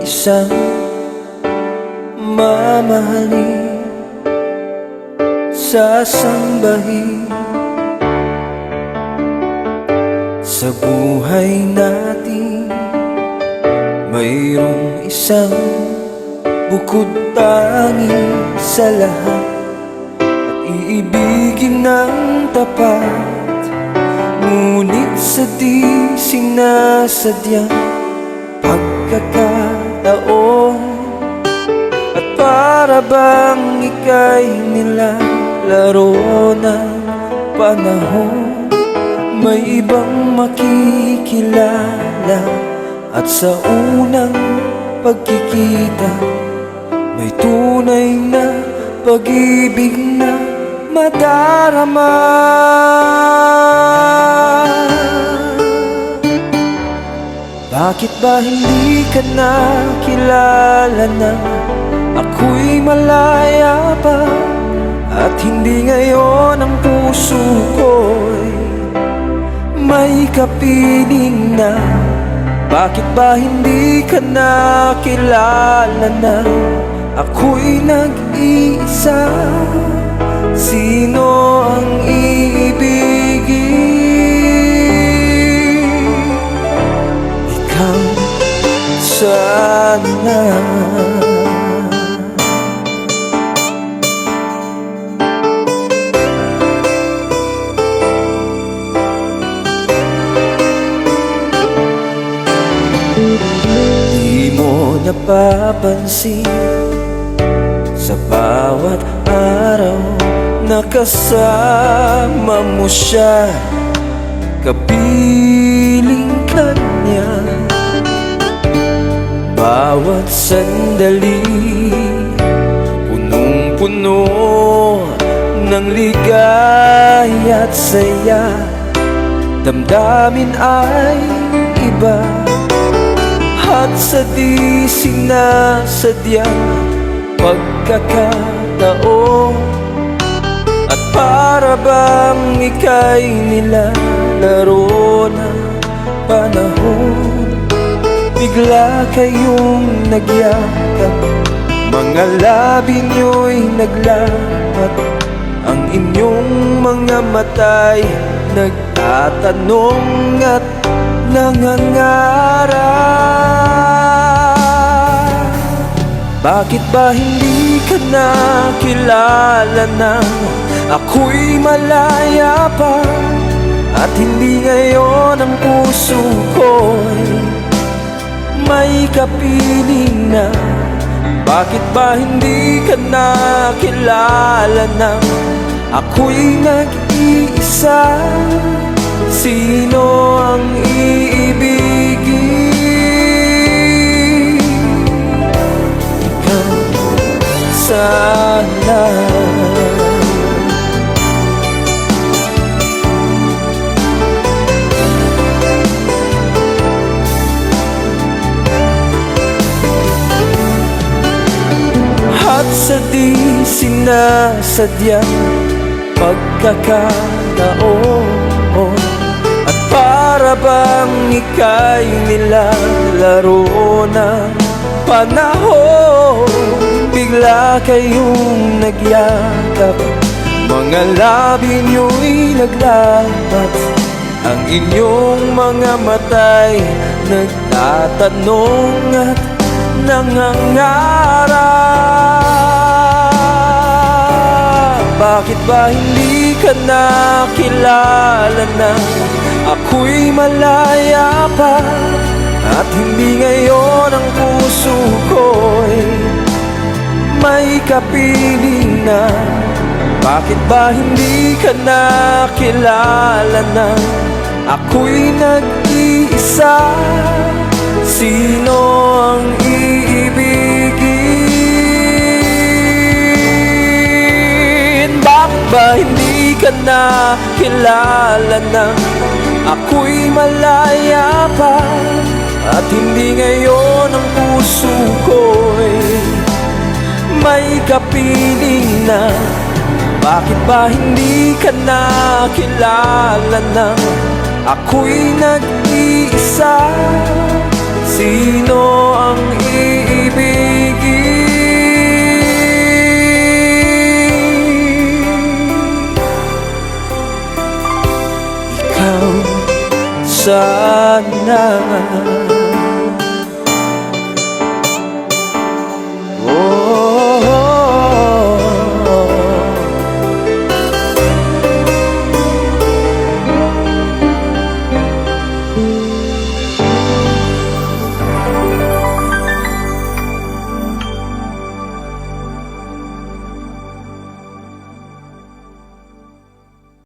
isang mamahalin, sasambahin. Sa buhay natin mayroong isang bukod tangi sa lahat, at iibigin ng tapat, ngunit sa di sinasadyang pagkakataon. At para bang ika'y nilalaro ng panahon, may ibang makikilala, at sa unang pagkikita may tunay na pag-ibig na madarama. Bakit ba hindi ka nakilala na ako'y malaya pa, at hindi ngayon ang puso ko'y may kapiling na? Bakit ba hindi ka nakilala na ako'y nag-iisa? Sino ang iibigin? Ikaw sana. Di mo napapansin sa bawat araw na kasama mo siya, kapiling ka niya. Bawat sandali punong-puno ng ligaya at saya, damdamin ay iba, at sa di sinasadyang pagkakataon. At para bang ika'y nilalaro ng panahon, bigla kayong nagyakap, mga labi nyo'y naglapat, ang inyong mga mata'y nagtatanong at nangangarap. Bakit ba hindi ka nakilala na ako'y malaya pa, at hindi ngayon ang puso ko'y may kapiling na? Bakit ba hindi ka nakilala na ako'y nag-iisa? Sino ang iibigin? Ikaw sana. At sa di sinasadyang pagkakataon, at para bang ika'y nilalaro ng panahon, bigla kayong nagyakap, mga labi nyo'y naglapat, ang inyong mga mata'y nagtatanong at nangangarap. Bakit ba hindi ka nakilala na ako'y malaya pa, at hindi ngayon ang puso ko'y may kapiling na? Bakit ba hindi ka nakilala na ako'y nag-iisa? Sino ang iibigin? Bakit ba hindi ka nakilala na ako'y malaya pa, at hindi ngayon ang puso ko'y may kapiling na? Bakit ba hindi ka nakilala na ako'y nag-iisa? Sino ang sana